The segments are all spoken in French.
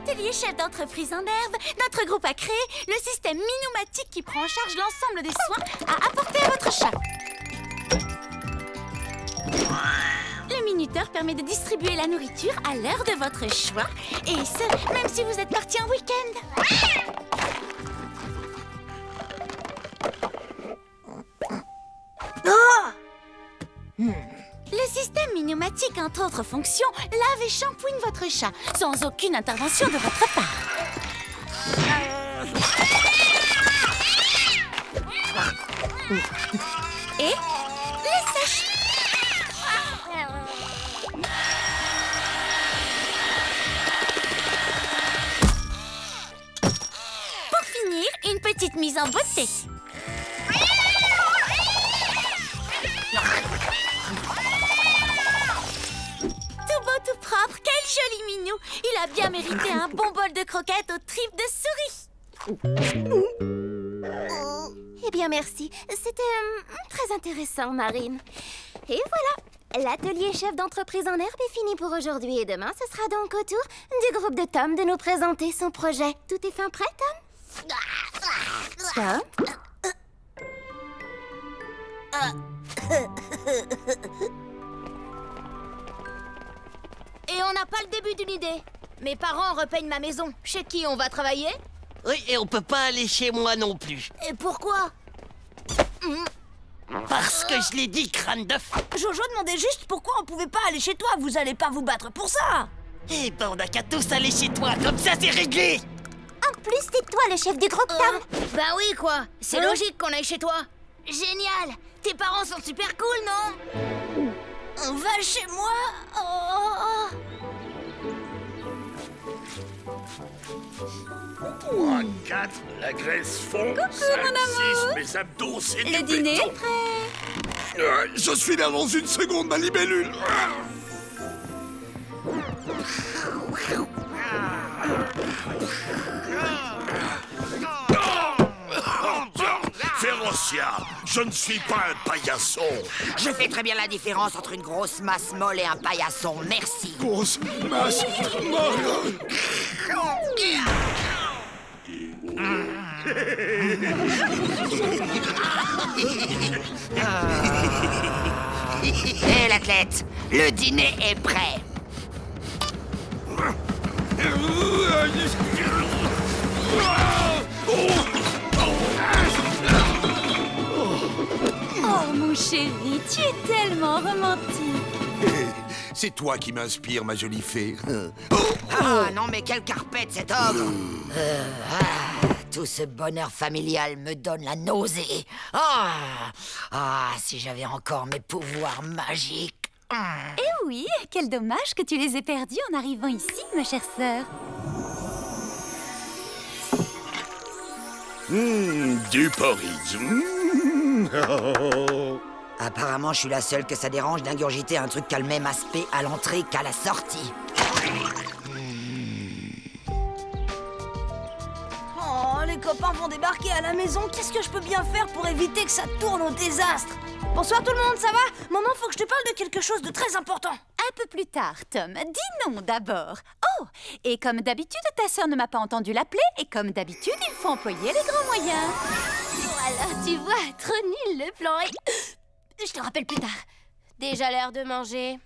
l'atelier chef d'entreprise en herbe, notre groupe a créé le système Minoumatique qui prend en charge l'ensemble des soins à apporter à votre chat. Le minuteur permet de distribuer la nourriture à l'heure de votre choix, et ce, même si vous êtes parti en week-end. Le système Minoumatique, entre autres fonctions, lave et shampooine votre chat, sans aucune intervention de votre part. Et les sèche. Pour finir, une petite mise en beauté. Tout propre, quel joli minou! Il a bien mérité un bon bol de croquettes aux tripes de souris. Eh bien, merci. C'était très intéressant, Marine. Et voilà, l'atelier chef d'entreprise en herbe est fini pour aujourd'hui. Et demain, ce sera donc au tour du groupe de Tom de nous présenter son projet. Tout est fin prêt, Tom? Et on n'a pas le début d'une idée. Mes parents repeignent ma maison. Chez qui on va travailler? Oui, et on peut pas aller chez moi non plus. Et pourquoi? Parce que je l'ai dit, crâne d'œuf. Jojo demandait juste pourquoi on pouvait pas aller chez toi. Vous allez pas vous battre pour ça. Eh ben, on n'a qu'à tous aller chez toi, comme ça c'est réglé. En plus, c'est toi le chef du groupe, Tom. Bah oui, quoi. C'est logique qu'on aille chez toi. Génial. Tes parents sont super cool, non? On va chez moi. 3, 4, la graisse fond. 5, 6, mes abdos, c'est du Le dîner béton. est prêt. Je suis là dans une seconde, ma libellule. Férocia, je ne suis pas un paillasson. Je fais très bien la différence entre une grosse masse molle et un paillasson, merci. Grosse masse molle. Hé l'athlète, le dîner est prêt. Oh, mon chéri, tu es tellement romantique. C'est toi qui m'inspire, ma jolie fée. Ah non mais quelle carpette cet ogre. Tout ce bonheur familial me donne la nausée. Si j'avais encore mes pouvoirs magiques. Eh oui, quel dommage que tu les aies perdus en arrivant ici, ma chère sœur. Du porridge. Apparemment, je suis la seule que ça dérange d'ingurgiter un truc qui a le même aspect à l'entrée qu'à la sortie. Oh, les copains vont débarquer à la maison. Qu'est-ce que je peux bien faire pour éviter que ça tourne au désastre? Bonsoir tout le monde, ça va? Maman, faut que je te parle de quelque chose de très important. Un peu plus tard, Tom. Dis non d'abord. Oh, et comme d'habitude, ta sœur ne m'a pas entendu l'appeler, et comme d'habitude, il faut employer les grands moyens. Voilà, tu vois, trop nul le plan. Et... je te rappelle plus tard. Déjà l'heure de manger.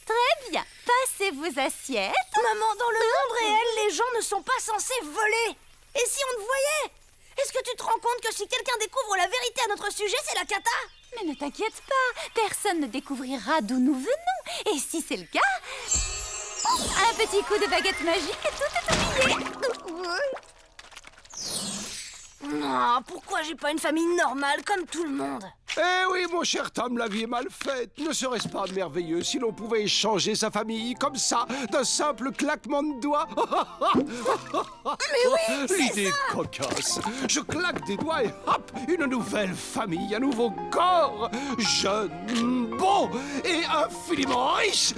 Très bien. Passez vos assiettes. Maman, dans le monde réel, les gens ne sont pas censés voler. Et si on te voyait? Est-ce que tu te rends compte que si quelqu'un découvre la vérité à notre sujet, c'est la cata? Mais ne t'inquiète pas, personne ne découvrira d'où nous venons. Et si c'est le cas, un petit coup de baguette magique et tout est oublié. Non, pourquoi j'ai pas une famille normale comme tout le monde? Eh oui, mon cher Tom, la vie est mal faite. Ne serait-ce pas merveilleux si l'on pouvait échanger sa famille comme ça, d'un simple claquement de doigts? Mais oui, c'est L'idée ça. cocasse. Je claque des doigts et hop, une nouvelle famille, un nouveau corps, jeune, beau et infiniment riche.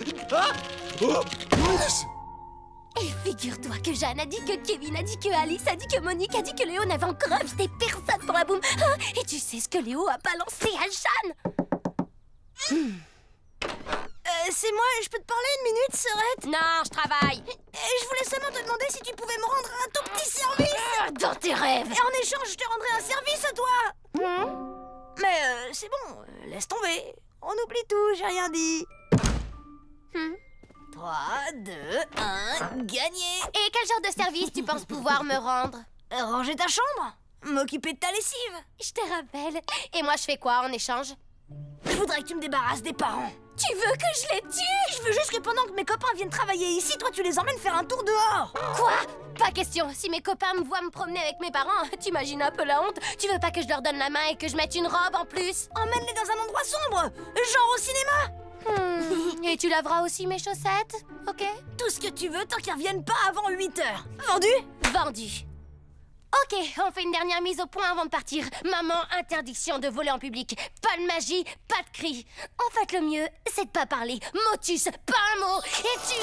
Et figure-toi que Jeanne a dit que Kevin a dit que Alice a dit que Monique a dit que Léo n'avait encore invité personne pour la boum. Et tu sais ce que Léo a balancé à Jeanne? c'est moi, je peux te parler une minute, Serette? Non, je travaille. Et je voulais seulement te demander si tu pouvais me rendre un tout petit service. Dans tes rêves. Et en échange, je te rendrai un service à toi. Mais c'est bon, laisse tomber. On oublie tout, j'ai rien dit. 3, 2, 1, gagné. Et quel genre de service tu penses pouvoir me rendre? Ranger ta chambre, m'occuper de ta lessive. Je te rappelle. Et moi, je fais quoi en échange? Je voudrais que tu me débarrasses des parents. Tu veux que je les tue? Je veux juste que pendant que mes copains viennent travailler ici, toi tu les emmènes faire un tour dehors. Quoi? Pas question. Si mes copains me voient me promener avec mes parents, t'imagines un peu la honte? Tu veux pas que je leur donne la main et que je mette une robe en plus? Emmène-les dans un endroit sombre, genre au cinéma. Et tu laveras aussi mes chaussettes, ok? Tout ce que tu veux tant qu'ils reviennent pas avant 8 heures. Vendu? Vendu. Ok, on fait une dernière mise au point avant de partir. Maman, interdiction de voler en public. Pas de magie, pas de cris. En fait, le mieux, c'est de pas parler. Motus, pas un mot. Et tu...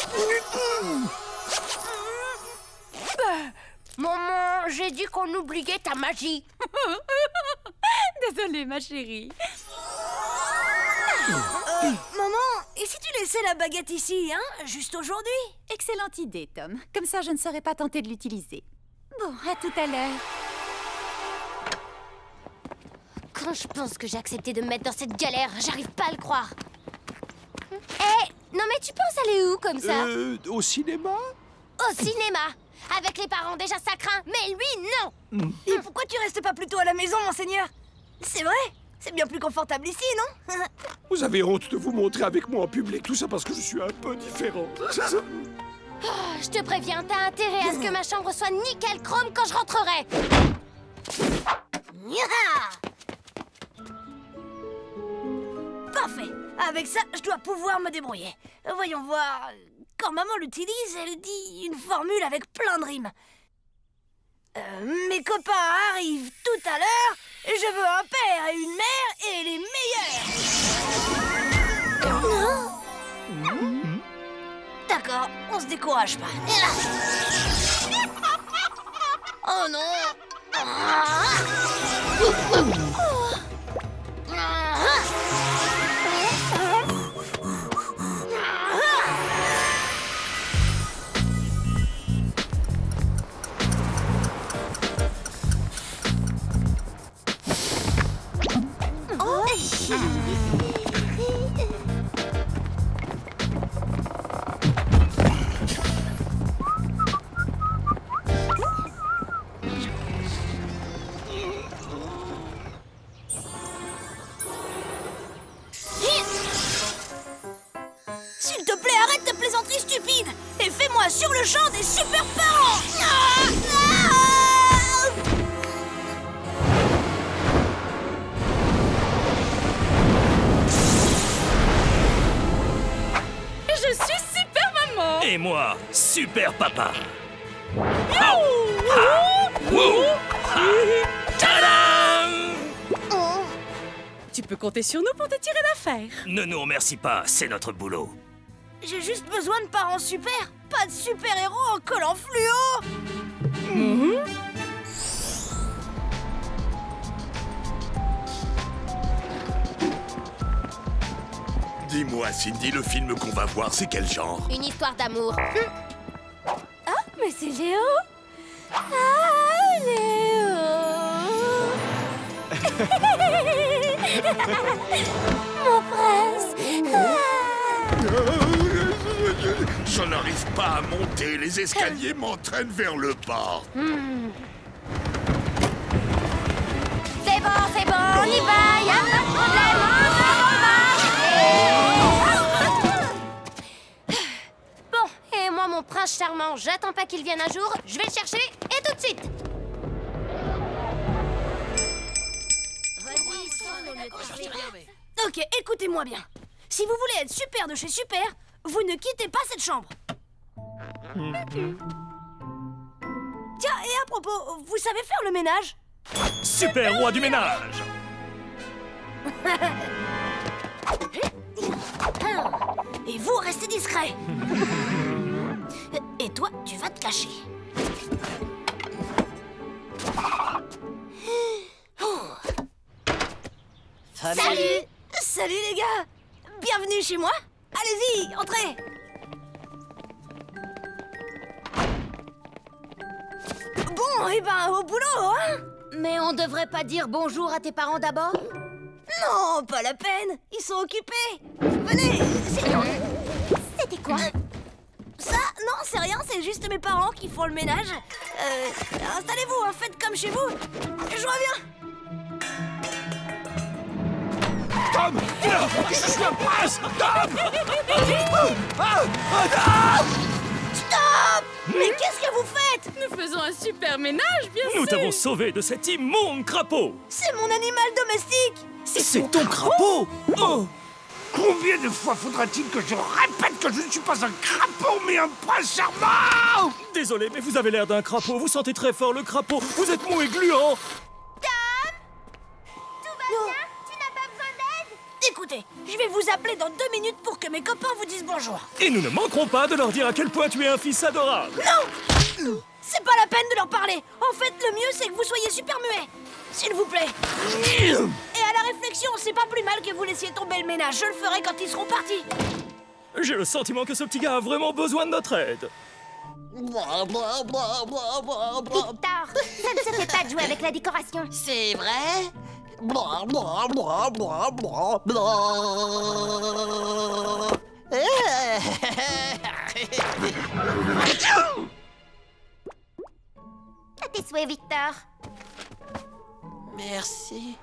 Maman, j'ai dit qu'on oubliait ta magie. Désolée, ma chérie. Maman, et si tu laissais la baguette ici, hein? Juste aujourd'hui? Excellente idée, Tom. Comme ça, je ne serais pas tentée de l'utiliser. Bon, à tout à l'heure. Quand je pense que j'ai accepté de me mettre dans cette galère, j'arrive pas à le croire. Hé, non mais tu penses aller où comme ça? Au cinéma? Au cinéma. Avec les parents, déjà ça craint, mais lui, non. Et pourquoi tu restes pas plutôt à la maison, monseigneur? C'est vrai? C'est bien plus confortable ici, non? Vous avez honte de vous montrer avec moi en public, tout ça parce que je suis un peu différent. Je te préviens, t'as intérêt à ce que ma chambre soit nickel chrome quand je rentrerai. Parfait. Avec ça, je dois pouvoir me débrouiller. Voyons voir. Quand maman l'utilise, elle dit une formule avec plein de rimes. Mes copains arrivent tout à l'heure. Je veux un père et une mère et les meilleurs. D'accord, on se décourage pas. Oh non. S'il te plaît, arrête ta plaisanterie stupide et fais-moi sur le champ des super parents. Je suis super maman. Et moi, super papa. Tu peux compter sur nous pour te tirer d'affaire. Ne nous remercie pas, c'est notre boulot. J'ai juste besoin de parents super, pas de super-héros en collant fluo. Dis-moi, Cindy, le film qu'on va voir, c'est quel genre? Une histoire d'amour. Ah, mais c'est Léo. Ah, Léo. Mon prince. Je n'arrive pas à monter, les escaliers m'entraînent vers le bas. C'est bon, on y va, y'a pas de problème, on va. Bon, et moi, mon prince charmant, j'attends pas qu'il vienne un jour, je vais le chercher, et tout de suite. Ok, écoutez-moi bien. Si vous voulez être super de chez Super, vous ne quittez pas cette chambre. Tiens, et à propos, vous savez faire le ménage? Super roi du ménage. Et vous, restez discret. Et toi, tu vas te cacher. Salut. Salut les gars. Bienvenue chez moi. Allez-y, entrez. Bon, et ben, au boulot, hein. Mais on devrait pas dire bonjour à tes parents d'abord? Non, pas la peine. Ils sont occupés. Venez, C'était quoi? ça, non, c'est rien, c'est juste mes parents qui font le ménage. Installez-vous, hein, faites comme chez vous. Je reviens. Tom, je suis un prince. Tom. Stop! Mais qu'est-ce que vous faites? Nous faisons un super ménage, bien Nous t'avons sauvé de cet immonde crapaud. C'est mon animal domestique. C'est ton crapaud. Oh. Combien de fois faudra-t-il que je répète que je ne suis pas un crapaud, mais un prince charmant? Désolé, mais vous avez l'air d'un crapaud. Vous sentez très fort le crapaud. Vous êtes mou et gluant. Écoutez, je vais vous appeler dans 2 minutes pour que mes copains vous disent bonjour. Et nous ne manquerons pas de leur dire à quel point tu es un fils adorable. Non! C'est pas la peine de leur parler. En fait, le mieux, c'est que vous soyez super muets. S'il vous plaît. Et à la réflexion, c'est pas plus mal que vous laissiez tomber le ménage. Je le ferai quand ils seront partis. J'ai le sentiment que ce petit gars a vraiment besoin de notre aide. Victor, ça ne se fait pas de jouer avec la décoration. C'est vrai? À tes souhaits, Victor. Merci.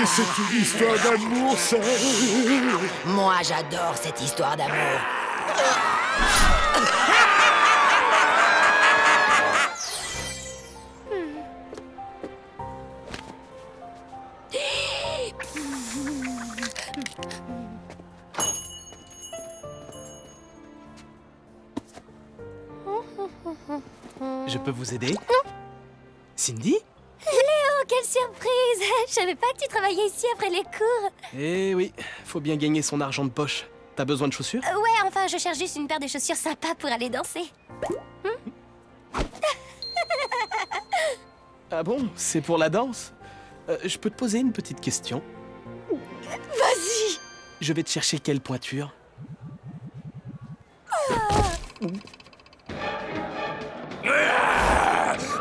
Et c'est une histoire d'amour, ça. Moi, j'adore cette histoire d'amour. Je peux vous aider? Non. Cindy? Léo, quelle surprise! Je savais pas que tu travaillais ici après les cours. Eh oui, faut bien gagner son argent de poche. T'as besoin de chaussures? Ouais, enfin, je cherche juste une paire de chaussures sympas pour aller danser. Ah bon? C'est pour la danse? Je peux te poser une petite question? Vas-y! Je vais te chercher quelle pointure?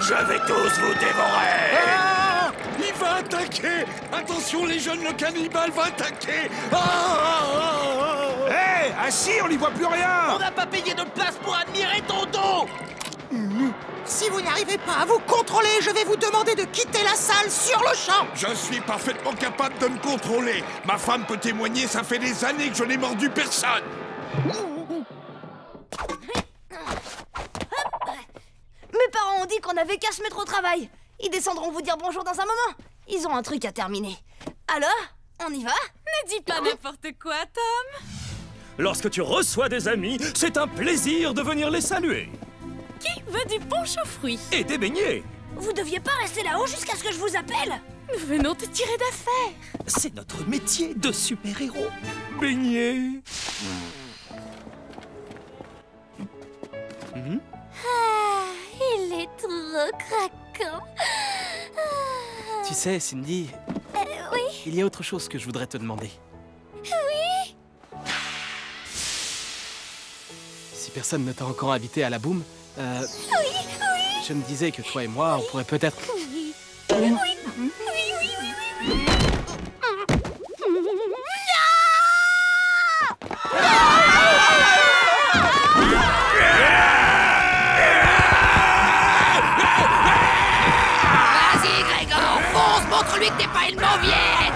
Je vais tous vous dévorer. Ah, il va attaquer. Attention les jeunes, le cannibale va attaquer. Hé, assis, on n'y voit plus rien. On n'a pas payé notre place pour admirer ton dos. Si vous n'arrivez pas à vous contrôler, je vais vous demander de quitter la salle sur le champ. Je suis parfaitement capable de me contrôler. Ma femme peut témoigner, ça fait des années que je n'ai mordu personne. Mes parents ont dit qu'on avait qu'à se mettre au travail. Ils descendront vous dire bonjour dans un moment. Ils ont un truc à terminer. Alors, on y va? Ne dis pas n'importe quoi, Tom. Lorsque tu reçois des amis, c'est un plaisir de venir les saluer. Qui veut du punch aux fruits? Et des beignets. Vous deviez pas rester là-haut jusqu'à ce que je vous appelle? Nous venons te tirer d'affaire. C'est notre métier de super-héros. Beignets. Ah, il est trop craquant. Tu sais, Cindy, Oui? il y a autre chose que je voudrais te demander. Oui? Si personne ne t'a encore invité à la boum, je me disais que toi et moi, on pourrait peut-être... Oui. Vas-y, Grégor, fonce, montre-lui que t'es pas une mauviette.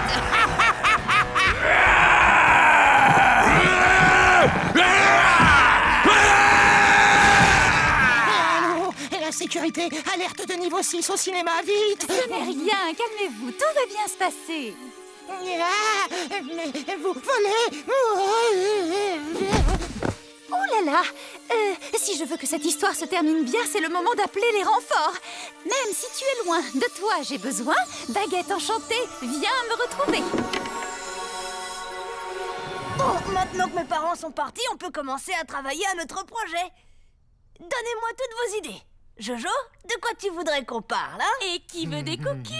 La sécurité, alerte de niveau 6 au cinéma, vite. Ce n'est rien, calmez-vous, tout va bien se passer. Mais vous volez. Oh là là, si je veux que cette histoire se termine bien, c'est le moment d'appeler les renforts. Même si tu es loin, de toi j'ai besoin. Baguette enchantée, viens me retrouver. Bon, maintenant que mes parents sont partis, on peut commencer à travailler à notre projet. Donnez-moi toutes vos idées. Jojo, de quoi tu voudrais qu'on parle, hein? Et qui veut des cookies?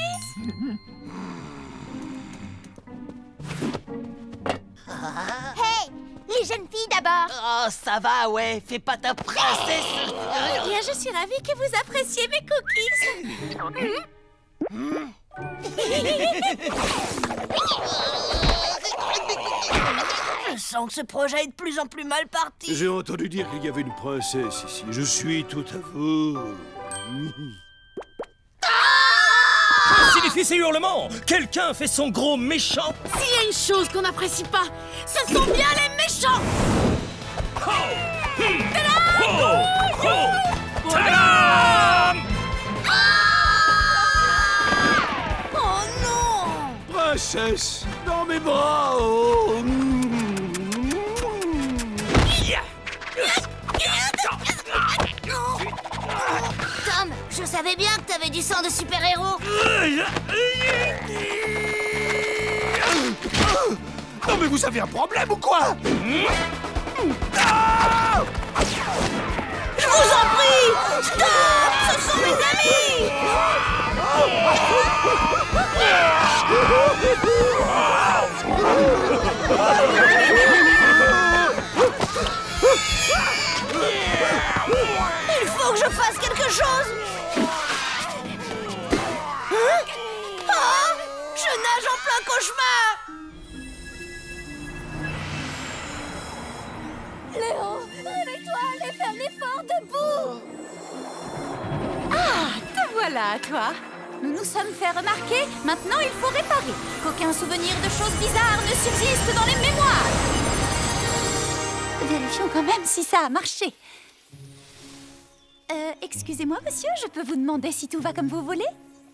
Hey, les jeunes filles d'abord. Oh, ça va, ouais, fais pas ta princesse. Eh bien, je suis ravie que vous appréciez mes cookies. Je sens que ce projet est de plus en plus mal parti. J'ai entendu dire qu'il y avait une princesse ici. Je suis tout à vous. Signifie ces hurlements. Quelqu'un fait son gros méchant. S'il y a une chose qu'on n'apprécie pas, ce sont bien les méchants. Tadam! Oh non! Princesse, dans mes bras. Oh. Tom, je savais bien que t'avais du sang de super-héros. Non mais vous avez un problème ou quoi? Je vous en prie! Stop! Ce sont mes amis! Il faut que je fasse quelque chose! Hein? Oh! Je nage en plein cauchemar! Léo, réveille-toi, allez faire l'effort debout. Ah, te voilà, toi. Nous nous sommes fait remarquer, maintenant il faut réparer. Qu'aucun souvenir de choses bizarres ne subsiste dans les mémoires. Vérifions quand même si ça a marché. Excusez-moi, monsieur, je peux vous demander si tout va comme vous voulez?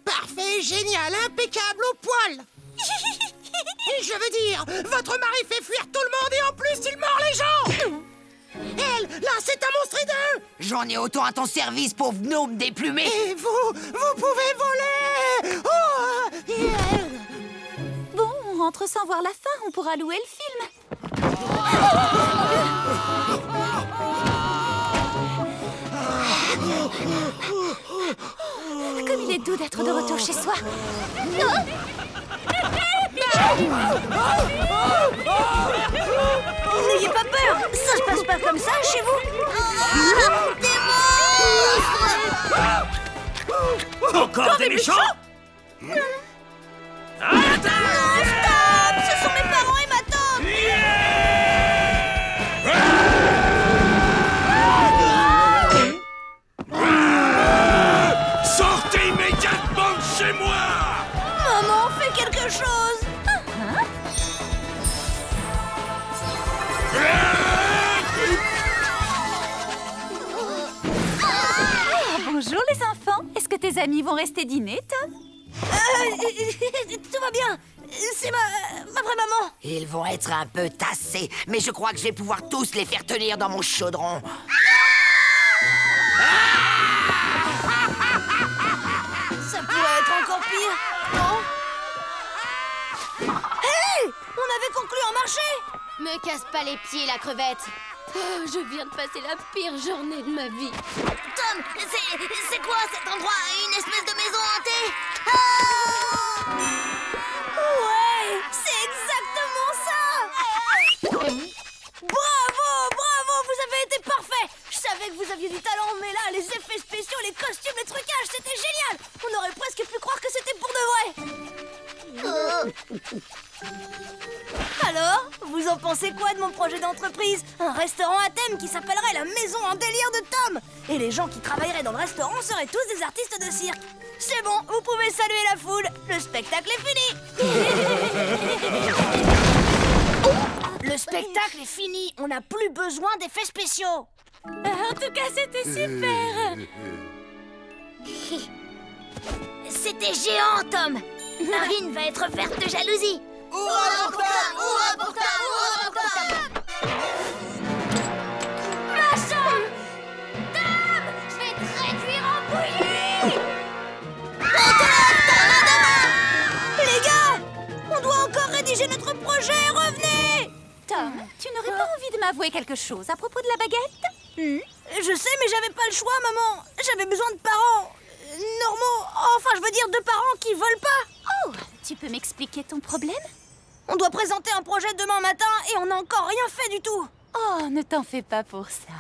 Parfait, génial, impeccable au poil. Je veux dire, votre mari fait fuir tout le monde et en plus il mord les gens. Elle, là, c'est un monstre hideux. J'en ai autant à ton service, pauvre gnome déplumé. Et vous pouvez voler. Oh, et elle. Bon, on rentre sans voir la fin, on pourra louer le film. Comme il est doux d'être de retour chez soi. N'ayez pas peur! Ça se passe pas comme ça chez vous! Encore des méchants? Stop! Ce sont mes parents et ma tante! Sortez immédiatement de chez moi. Maman, fais quelque chose! Bonjour les enfants, est-ce que tes amis vont rester dîner, Tom? Tout va bien! C'est ma vraie maman! Ils vont être un peu tassés, mais je crois que je vais pouvoir tous les faire tenir dans mon chaudron. Ça pourrait être encore pire, non? Hey! On avait conclu en marché! Me casse pas les pieds, la crevette. Oh, je viens de passer la pire journée de ma vie. Tom, c'est quoi cet endroit? Une espèce de maison hantée? Ouais, c'est exactement ça! Bravo, bravo, vous avez été parfait! Je savais que vous aviez du talent, mais là, les effets spéciaux, les costumes, les trucages, c'était génial! On aurait presque pu croire que c'était pour de vrai! Alors, vous en pensez quoi de mon projet d'entreprise? Un restaurant à thème qui s'appellerait la Maison en délire de Tom! Et les gens qui travailleraient dans le restaurant seraient tous des artistes de cirque! C'est bon, vous pouvez saluer la foule! Le spectacle est fini! Le spectacle est fini! On n'a plus besoin d'effets spéciaux! En tout cas, c'était super. C'était géant, Tom. Marine va être verte de jalousie. Hurrah pour Tom! Hurrah pour Tom! Hurrah pour Tom! Machin! Tom! Je vais te réduire en bouillie! Les gars! On doit encore rédiger notre projet! Revenez! Tom, tu n'aurais pas envie de m'avouer quelque chose à propos de la baguette? Je sais, mais j'avais pas le choix, maman. J'avais besoin de parents normaux. Enfin, je veux dire de parents qui volent pas. Oh, tu peux m'expliquer ton problème? On doit présenter un projet demain matin et on n'a encore rien fait du tout. Oh, ne t'en fais pas pour ça.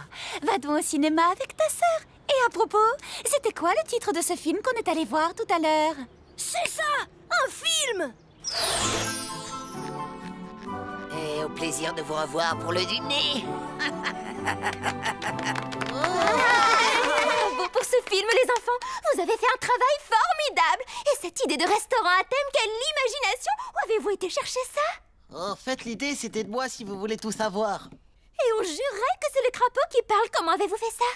Va donc au cinéma avec ta sœur. Et à propos, c'était quoi le titre de ce film qu'on est allé voir tout à l'heure? C'est ça, un film. Et au plaisir de vous revoir pour le dîner. Bravo pour ce film, les enfants. Vous avez fait un travail formidable. Et cette idée de restaurant à thème, quelle imagination! Où avez-vous été chercher ça? En fait, l'idée, c'était de moi si vous voulez tout savoir. Et on jurerait que c'est le crapaud qui parle. Comment avez-vous fait ça?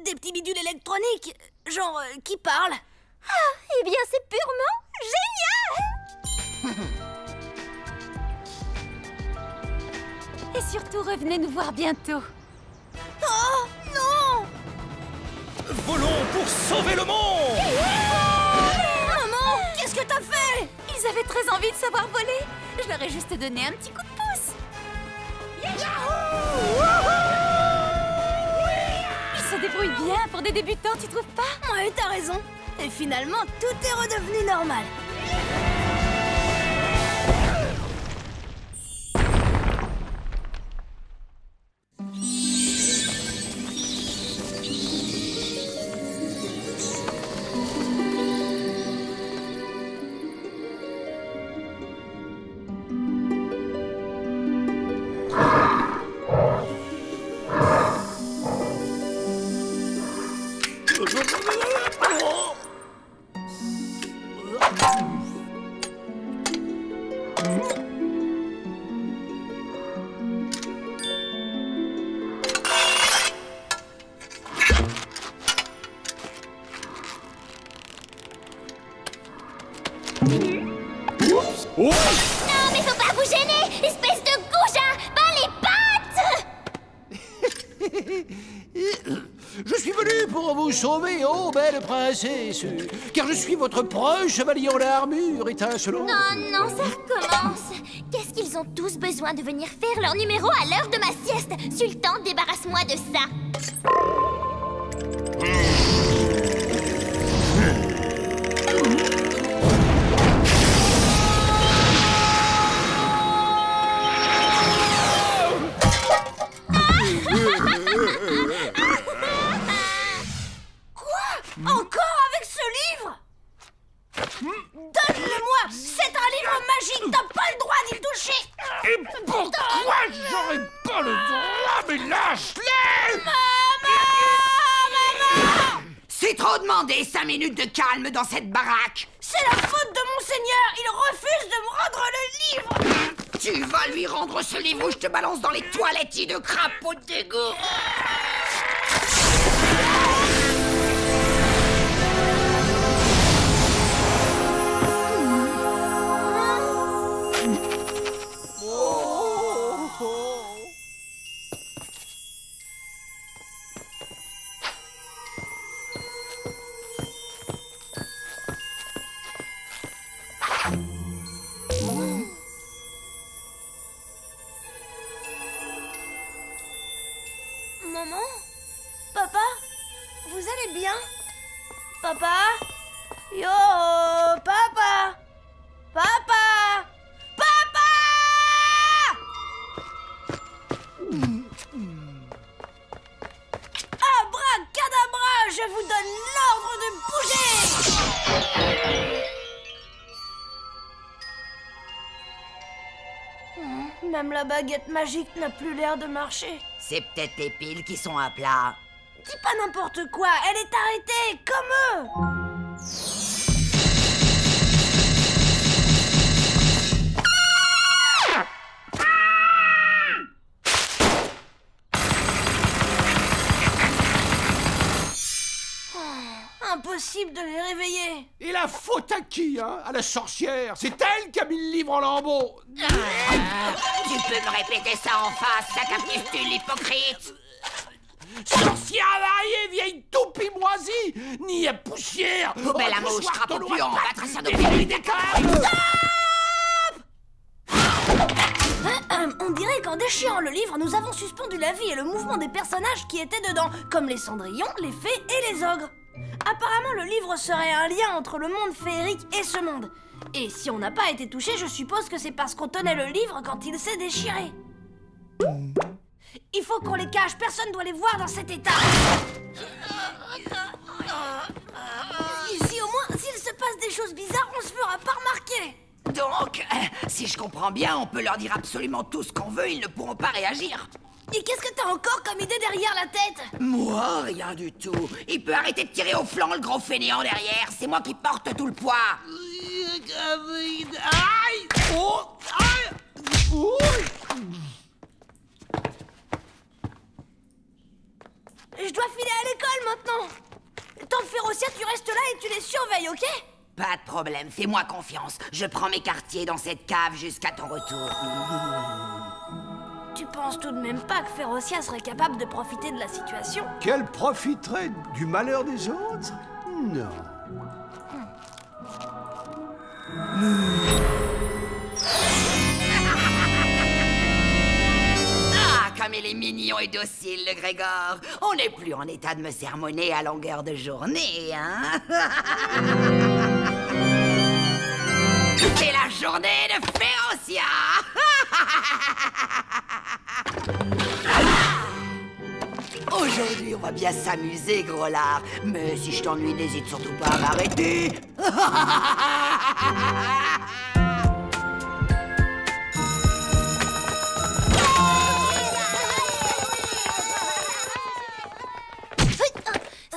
Des petits bidules électroniques, genre qui parlent. Ah, eh bien, c'est purement génial! Et surtout, revenez nous voir bientôt. Oh, non! Volons pour sauver le monde! Maman, qu'est-ce que t'as fait? Ils avaient très envie de savoir voler. Je leur ai juste donné un petit coup de pouce. Ils se débrouillent bien pour des débutants, tu trouves pas? Ouais, t'as raison. Et finalement, tout est redevenu normal. Non, mais faut pas vous gêner! Espèce de goujat! Bas les pattes! Je suis venu pour vous sauver, oh belle princesse, car je suis votre proche chevalier en armure étincelant. Non, ça recommence. Qu'est-ce qu'ils ont tous besoin de venir faire leur numéro à l'heure de ma sieste? Sultan, débarrasse-moi de ça. Encore avec ce livre? Donne-le-moi! C'est un livre magique! T'as pas le droit d'y toucher! Et pourquoi j'aurais pas le droit? Mais lâche-les! Maman! C'est trop demandé, 5 minutes de calme dans cette baraque. C'est la faute de Monseigneur! Il refuse de me rendre le livre! Tu vas lui rendre ce livre ou je te balance dans les toilettes de crapaud de dégoût. Maman? Papa? Vous allez bien? Papa? Yo, papa? Papa? Papa! Abracadabra, je vous donne l'ordre de bouger! Même la baguette magique n'a plus l'air de marcher. C'est peut-être les piles qui sont à plat. Dis pas n'importe quoi, elle est arrêtée, comme eux! Impossible de les réveiller. Et la faute à qui, hein? À la sorcière. C'est elle qui a mis le livre en lambeaux. Tu peux me répéter ça en face, sacapistule hypocrite? Sorcière avariée, vieille toupie moisie, ni à poussière. Poubelle à mouche, crapaud puant, patricien de des câbles. On dirait qu'en déchirant le livre, nous avons suspendu la vie et le mouvement des personnages qui étaient dedans, comme les cendrillons, les fées et les ogres. Apparemment, le livre serait un lien entre le monde féerique et ce monde. Et si on n'a pas été touché, je suppose que c'est parce qu'on tenait le livre quand il s'est déchiré. Il faut qu'on les cache, personne ne doit les voir dans cet état. Ici au moins, s'il se passe des choses bizarres, on se fera pas remarquer. Donc, si je comprends bien, on peut leur dire absolument tout ce qu'on veut, ils ne pourront pas réagir. Et qu'est-ce que t'as encore comme idée derrière la tête? Moi, rien du tout. Il peut arrêter de tirer au flanc, le gros fainéant derrière. C'est moi qui porte tout le poids. Aïe! Oh! Aïe! Oh! Je dois filer à l'école maintenant. Tant que Férocia, tu restes là et tu les surveilles, ok? Pas de problème, fais-moi confiance. Je prends mes quartiers dans cette cave jusqu'à ton retour. Tu penses tout de même pas que Férocia serait capable de profiter de la situation? Qu'elle profiterait du malheur des autres? Non. Ah, comme il est mignon et docile, le Grégor. On n'est plus en état de me sermonner à longueur de journée, hein? C'est la journée de Férocia. Aujourd'hui, on va bien s'amuser, gros lard. Mais si je t'ennuie, n'hésite surtout pas à m'arrêter.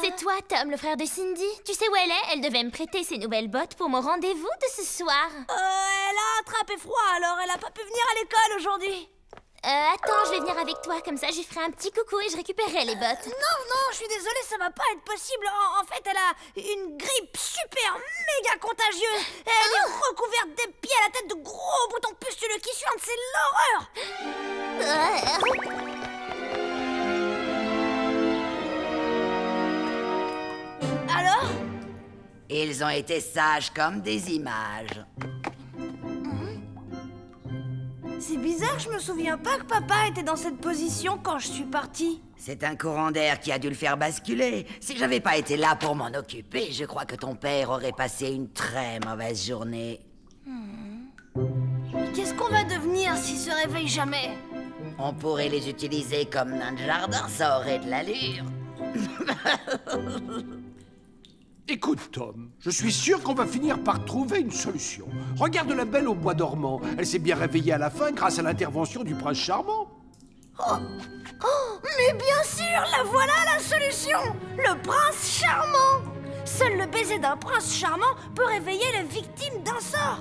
C'est toi, Tom, le frère de Cindy. Tu sais où elle est? Elle devait me prêter ses nouvelles bottes pour mon rendez-vous de ce soir. Elle a attrapé froid, alors elle a pas pu venir à l'école aujourd'hui. Attends, je vais venir avec toi, comme ça je ferai un petit coucou et je récupérerai les bottes. Non, je suis désolée, ça va pas être possible. En fait, elle a une grippe super méga contagieuse. Elle est recouverte des pieds à la tête de gros boutons pustuleux qui suintent, c'est l'horreur. Alors? Ils ont été sages comme des images. C'est bizarre, je me souviens pas que papa était dans cette position quand je suis partie. C'est un courant d'air qui a dû le faire basculer. Si j'avais pas été là pour m'en occuper, je crois que ton père aurait passé une très mauvaise journée. Qu'est-ce qu'on va devenir s'il se réveille jamais? On pourrait les utiliser comme nains de jardin, ça aurait de l'allure. Écoute, Tom, je suis sûr qu'on va finir par trouver une solution. Regarde la belle au bois dormant. Elle s'est bien réveillée à la fin grâce à l'intervention du prince charmant. Oh, mais bien sûr, la voilà la solution! Le prince charmant! Seul le baiser d'un prince charmant peut réveiller les victimes d'un sort.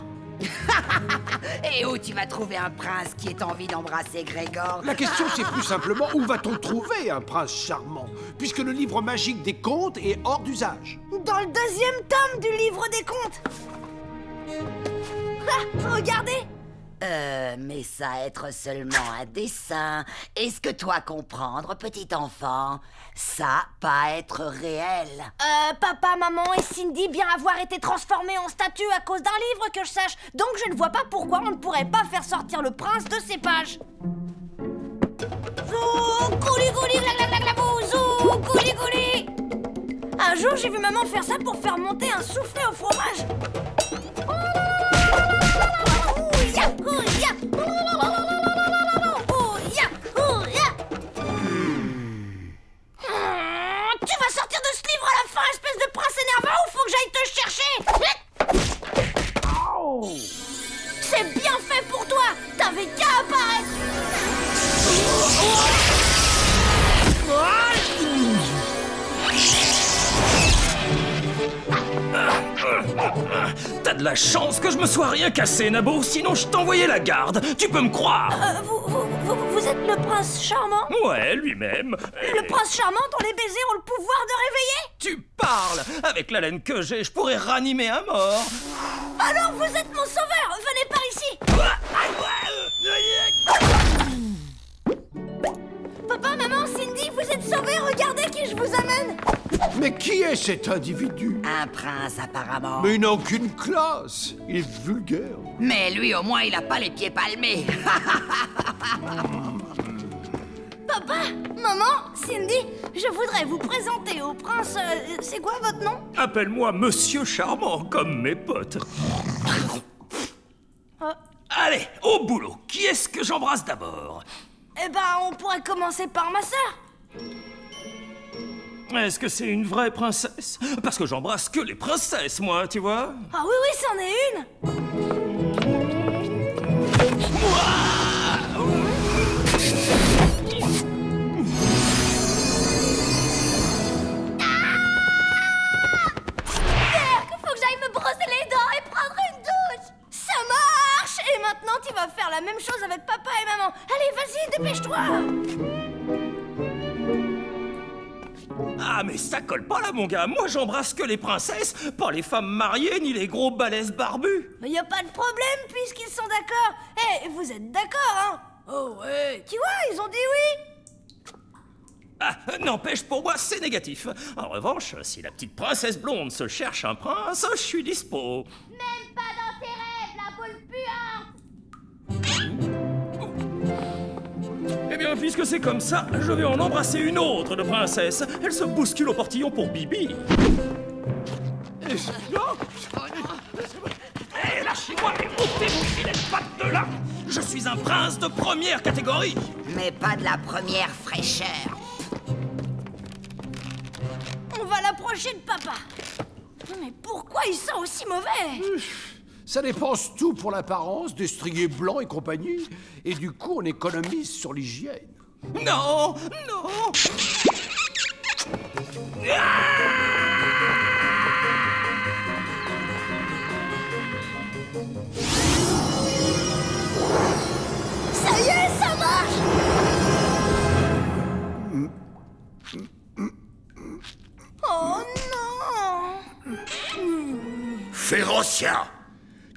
Et où tu vas trouver un prince qui ait envie d'embrasser Grégor? La question, c'est plus simplement où va-t-on trouver un prince charmant, puisque le livre magique des contes est hors d'usage. Dans le deuxième tome du livre des contes. Ah, regardez! Mais ça être seulement un dessin. Est-ce que toi comprendre, petit enfant? Ça pas être réel. Papa, maman et Cindy bien avoir été transformés en statues à cause d'un livre que je sache. Donc je ne vois pas pourquoi on ne pourrait pas faire sortir le prince de ces pages. Zou, gouli gouli, gla gla gla gla bou, zou, gouli gouli. Un jour j'ai vu maman faire ça pour faire monter un soufflé au fromage. Tu vas sortir de ce livre à la fin, espèce de prince énervant, ou faut que j'aille te chercher? C'est bien fait pour toi. T'avais qu'à apparaître. T'as de la chance que je me sois rien cassé, Nabo, sinon je t'envoyais la garde. Tu peux me croire. Vous êtes le prince charmant? Ouais, lui-même. Le prince charmant dont les baisers ont le pouvoir de réveiller? Tu parles. Avec la laine que j'ai, je pourrais ranimer un mort. Alors vous êtes mon sauveur. Venez par ici. Papa, maman, Cindy, vous êtes sauvés. Regardez qui je vous amène. Mais qui est cet individu? Un prince, apparemment. Mais il n'a aucune classe. Il est vulgaire. Mais lui, au moins, il a pas les pieds palmés. Papa, maman, Cindy, je voudrais vous présenter au prince... c'est quoi votre nom? Appelle-moi Monsieur Charmant, comme mes potes. Allez, au boulot. Qui est-ce que j'embrasse d'abord? Eh ben, on pourrait commencer par ma sœur. Est-ce que c'est une vraie princesse? Parce que j'embrasse que les princesses, moi, tu vois. Ah oui, oui, c'en est une. Faut que j'aille me brosser les dents et prendre une douche. Ça marche. Et maintenant, tu vas faire la même chose avec papa et maman. Allez, vas-y, dépêche-toi. Ah, mais ça colle pas là, mon gars. Moi, j'embrasse que les princesses, pas les femmes mariées ni les gros balèzes barbus. Mais y a pas de problème puisqu'ils sont d'accord. Eh, vous êtes d'accord, hein? Oh ouais. Tu vois, ils ont dit oui. Ah, n'empêche, pour moi, c'est négatif. En revanche, si la petite princesse blonde se cherche un prince, je suis dispo. Même pas dans tes rêves, la boule puante. Eh bien, puisque c'est comme ça, je vais en embrasser une autre de princesse. Elle se bouscule au portillon pour Bibi. Eh, lâchez-moi et ôtez vos filets de pattes de là. Je suis un prince de première catégorie. Mais pas de la première fraîcheur. On va l'approcher de papa. Mais pourquoi il sent aussi mauvais? Ça dépense tout pour l'apparence, des striés blancs et compagnie. Et du coup, on économise sur l'hygiène. Non, non. Ça y est, ça marche. Oh non. Férocia!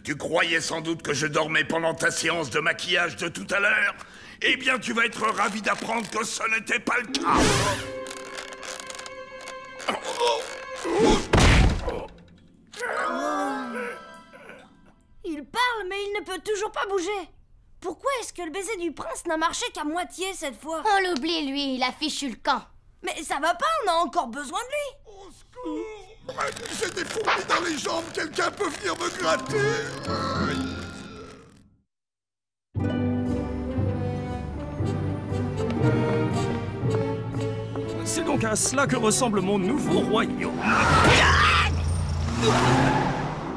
Tu croyais sans doute que je dormais pendant ta séance de maquillage de tout à l'heure? Eh bien, tu vas être ravi d'apprendre que ce n'était pas le cas. Il parle, mais il ne peut toujours pas bouger. Pourquoi est-ce que le baiser du prince n'a marché qu'à moitié cette fois? On l'oublie, lui, il a fichu le camp. Mais ça va pas, on a encore besoin de lui. Au secours! J'ai des fourmis dans les jambes, quelqu'un peut venir me gratter? C'est donc à cela que ressemble mon nouveau royaume.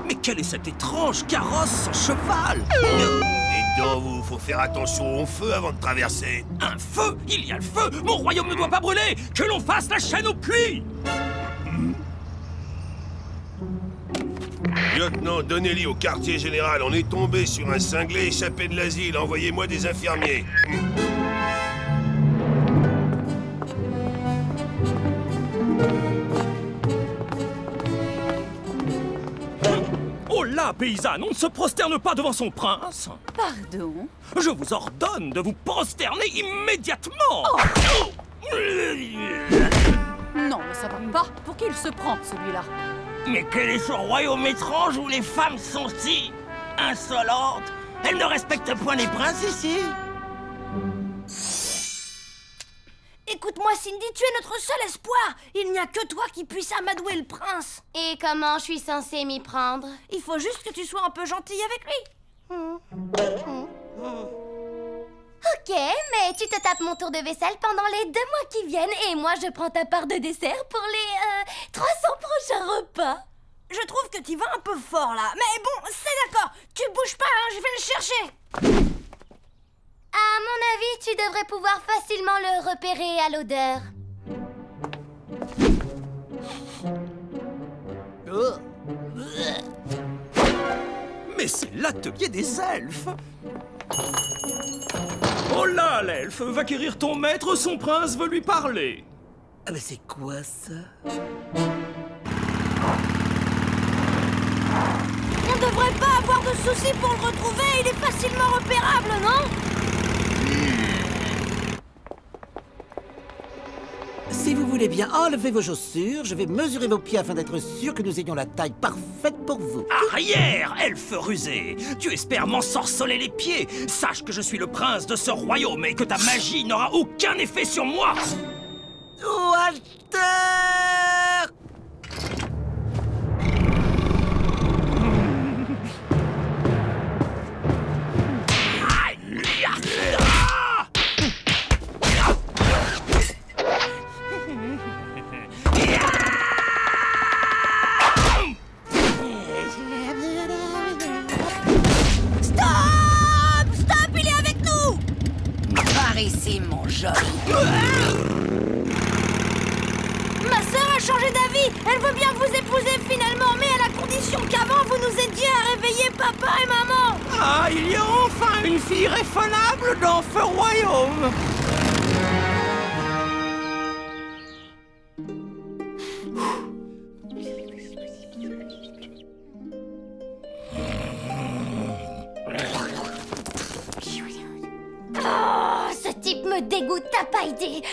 Mais quel est cet étrange carrosse sans cheval? Dites donc, vous, faut faire attention au feu avant de traverser. Un feu? Il y a le feu! Mon royaume ne doit pas brûler! Que l'on fasse la chaîne au puits! Lieutenant, donnez-lui au quartier général. On est tombé sur un cinglé échappé de l'asile. Envoyez-moi des infirmiers. Oh là, paysanne, on ne se prosterne pas devant son prince! Pardon? Je vous ordonne de vous prosterner immédiatement! Non, mais ça va pas. Pour qui il se prend, celui-là? Mais quel est ce royaume étrange où les femmes sont si insolentes? Elles ne respectent point les princes ici. Écoute-moi, Cindy, tu es notre seul espoir. Il n'y a que toi qui puisse amadouer le prince. Et comment je suis censée m'y prendre? Il faut juste que tu sois un peu gentille avec lui. Ok, mais tu te tapes mon tour de vaisselle pendant les 2 mois qui viennent et moi je prends ta part de dessert pour les 300 prochains repas. Je trouve que tu vas un peu fort là. Mais bon, c'est d'accord. Tu bouges pas, hein, je vais le chercher. À mon avis, tu devrais pouvoir facilement le repérer à Mais c'est l'atelier des elfes! Oh là, l'elfe! Va quérir ton maître, son prince veut lui parler! Ah, mais c'est quoi ça? On devrait pas avoir de soucis pour le retrouver. Il est facilement repérable, non? Si vous voulez voulez bien enlever vos chaussures, je vais mesurer vos pieds afin d'être sûr que nous ayons la taille parfaite pour vous. Arrière, elfe rusé! Tu espères m'ensorceler les pieds? Sache que je suis le prince de ce royaume et que ta magie n'aura aucun effet sur moi! Walter! Ici, mon joli. Ma sœur a changé d'avis. Elle veut bien vous épouser finalement, mais à la condition qu'avant vous nous aidiez à réveiller papa et maman. Ah, il y a enfin une fille raisonnable dans ce royaume. Me dégoûte, t'as pas idée.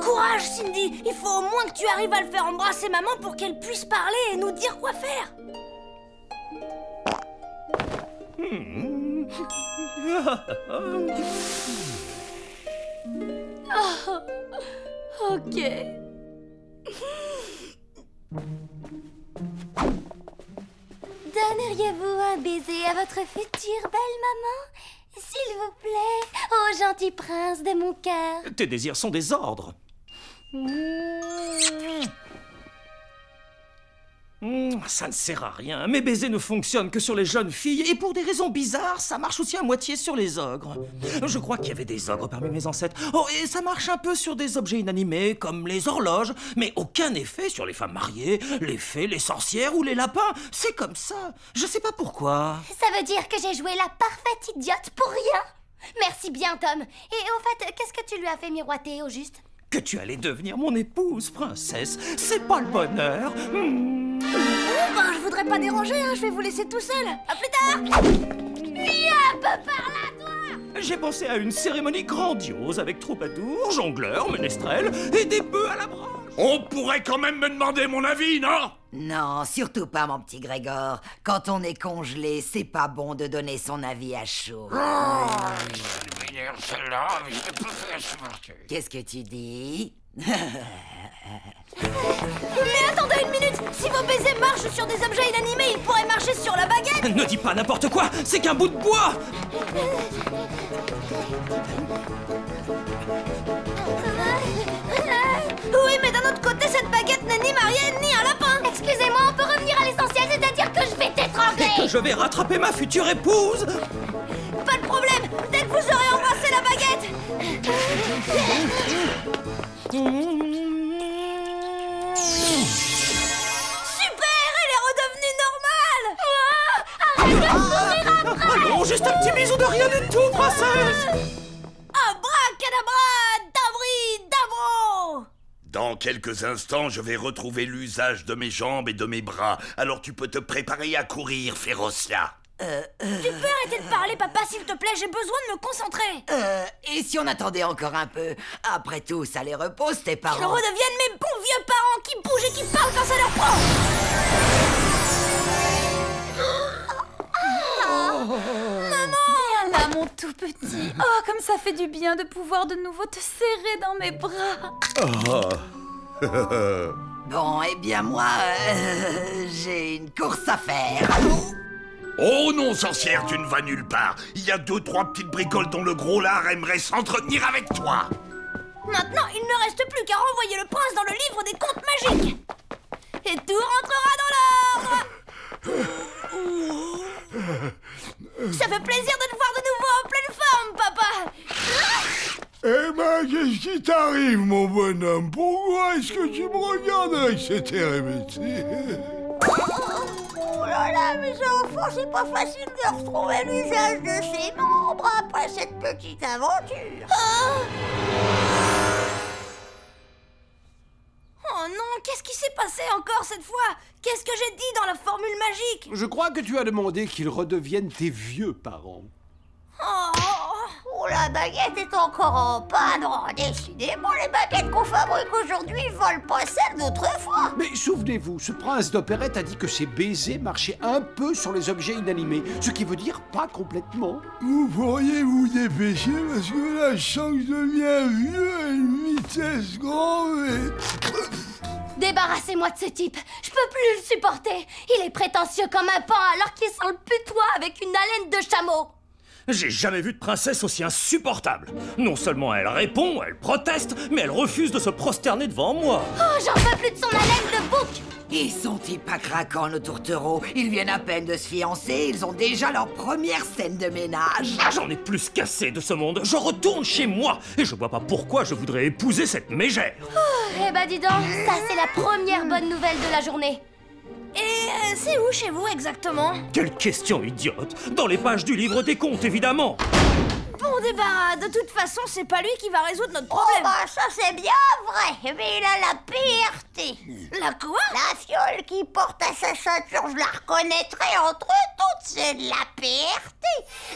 Courage, Cindy. Il faut au moins que tu arrives à le faire embrasser maman pour qu'elle puisse parler et nous dire quoi faire. Ok. Donneriez-vous un baiser à votre future belle maman? S'il vous plaît, ô gentil prince de mon cœur. Tes désirs sont des ordres. Ça ne sert à rien. Mes baisers ne fonctionnent que sur les jeunes filles et pour des raisons bizarres, ça marche aussi à moitié sur les ogres. Je crois qu'il y avait des ogres parmi mes ancêtres. Oh, et ça marche un peu sur des objets inanimés comme les horloges, mais aucun effet sur les femmes mariées, les fées, les sorcières ou les lapins. C'est comme ça. Je sais pas pourquoi. Ça veut dire que j'ai joué la parfaite idiote pour rien. Merci bien, Tom. Et au fait, qu'est-ce que tu lui as fait miroiter au juste? Que tu allais devenir mon épouse, princesse. C'est pas le bonheur. Ben, je voudrais pas déranger, hein. Je vais vous laisser tout seul. À plus tard. Viens, peu par là, toi. J'ai pensé à une cérémonie grandiose avec troubadours, jongleurs, ménestrels et des bœufs à la branche. On pourrait quand même me demander mon avis, non? Non, surtout pas, mon petit Grégor. Quand on est congelé, c'est pas bon de donner son avis à chaud. Qu'est-ce que tu dis? Mais attendez une minute. Si vos baisers marchent sur des objets inanimés, ils pourraient marcher sur la baguette. Ne dis pas n'importe quoi. C'est qu'un bout de bois. Oui, mais d'un autre côté, cette baguette n'est ni mariée ni un lapin. Excusez-moi, on peut revenir à l'essentiel, c'est-à-dire que je vais t'étrangler. Et que je vais rattraper ma future épouse. Pas de problème. Dès que vous aurez embrassé la baguette. Super, elle est redevenue normale. Arrête de courir après. Oh non, juste un petit bisou de rien du tout, princesse. Abracadabra, dabri, dabro. Dans quelques instants, je vais retrouver l'usage de mes jambes et de mes bras. Alors tu peux te préparer à courir, Férocia. Tu peux arrêter de parler, papa, s'il te plaît. J'ai besoin de me concentrer. Et si on attendait encore un peu? Après tout, ça les repose, tes parents. Qu'ils redeviennent mes bons vieux parents qui bougent et qui parlent quand ça leur prend. Maman! Viens là, mon tout petit. Oh, comme ça fait du bien de pouvoir de nouveau te serrer dans mes bras. Bon, eh bien moi, j'ai une course à faire. Oh non, sorcière, tu ne vas nulle part. Il y a 2-3 petites bricoles dont le gros lard aimerait s'entretenir avec toi. Maintenant, il ne reste plus qu'à renvoyer le prince dans le livre des contes magiques. Et tout rentrera dans l'ordre. Ça fait plaisir de te voir de nouveau en pleine forme, papa. Eh ben, qu'est-ce qui t'arrive, mon bonhomme? Pourquoi est-ce que tu me regardes avec cet air hébété? Oh là là, mes enfants, c'est pas facile de retrouver l'usage de ses membres après cette petite aventure. Oh non, qu'est-ce qui s'est passé encore cette fois? Qu'est-ce que j'ai dit dans la formule magique? Je crois que tu as demandé qu'ils redeviennent tes vieux parents. Oh, la baguette est encore en panne. Oh, décidément, les baguettes qu'on fabrique aujourd'hui volent pas celles d'autrefois. Mais souvenez-vous, ce prince d'opérette a dit que ses baisers marchaient un peu sur les objets inanimés, ce qui veut dire pas complètement. Vous pourriez vous dépêcher parce que là, je sens que je deviens vieux à une vitesse grande et... Débarrassez-moi de ce type. Je peux plus le supporter. Il est prétentieux comme un paon alors qu'il sent le putois avec une haleine de chameau. J'ai jamais vu de princesse aussi insupportable. Non seulement elle répond, elle proteste, mais elle refuse de se prosterner devant moi. Oh, j'en peux plus de son haleine de bouc. Ils sont-ils pas craquants, nos tourtereaux? Ils viennent à peine de se fiancer, ils ont déjà leur première scène de ménage. J'en ai plus qu'assez de ce monde. Je retourne chez moi et je vois pas pourquoi je voudrais épouser cette mégère. Oh, eh ben dis donc, ça c'est la première bonne nouvelle de la journée. Et c'est où chez vous exactement? Quelle question idiote! Dans les pages du livre des contes, évidemment! Bon débarras, de toute façon, c'est pas lui qui va résoudre notre problème. Oh bah ça c'est bien vrai, mais il a la PRT. La quoi? La fiole qui porte à sa ceinture, je la reconnaîtrais entre toutes, c'est de la PRT.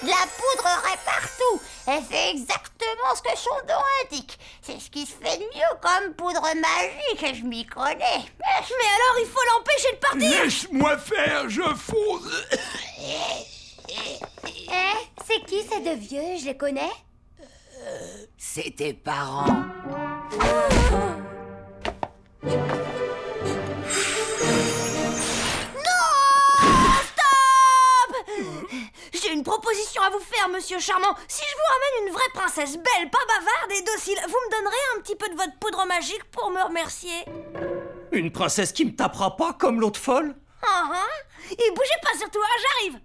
De la poudrerait partout. Elle fait exactement ce que son nom indique. C'est ce qui se fait de mieux comme poudre magique, et je m'y connais. Mais alors il faut l'empêcher de partir. Laisse-moi faire, je fonce. C'est qui ces deux vieux? Je les connais? C'est tes parents. J'ai une proposition à vous faire, monsieur charmant. Si je vous ramène une vraie princesse belle, pas bavarde et docile, vous me donnerez un petit peu de votre poudre magique pour me remercier? Une princesse qui me tapera pas comme l'autre folle? Et bougez pas surtout, hein, j'arrive.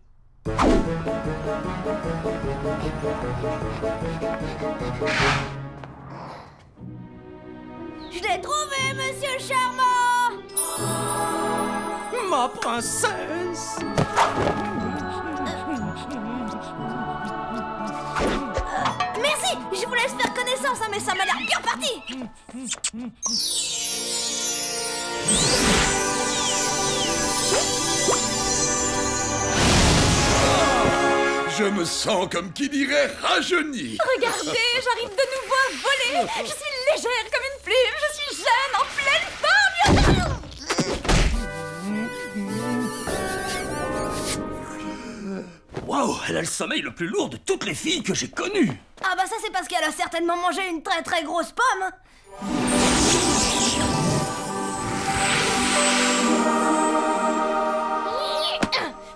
Je l'ai trouvé, monsieur charmant. Ma princesse. Merci, je vous laisse faire connaissance, hein, mais ça m'a l'air bien parti. Je me sens comme qui dirait rajeuni. Regardez, j'arrive de nouveau à voler. Je suis légère comme une plume, je suis jeune, en pleine forme. Waouh, elle a le sommeil le plus lourd de toutes les filles que j'ai connues. Ah bah ça c'est parce qu'elle a certainement mangé une très très grosse pomme.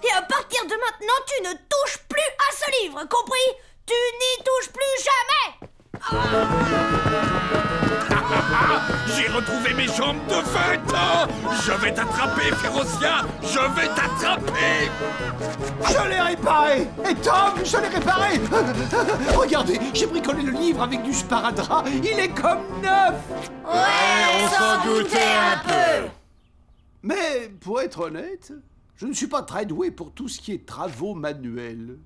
Et à partir de maintenant, tu ne touches plus à ce livre, compris? Tu n'y touches plus jamais. J'ai retrouvé mes jambes de 20 ans. Je vais t'attraper, Férocia. Je vais t'attraper. Je l'ai réparé. Et Tom, je l'ai réparé. Regardez, j'ai bricolé le livre avec du sparadrap. Il est comme neuf. Ouais, on s'en doutait un peu. Mais, pour être honnête, je ne suis pas très doué pour tout ce qui est travaux manuels.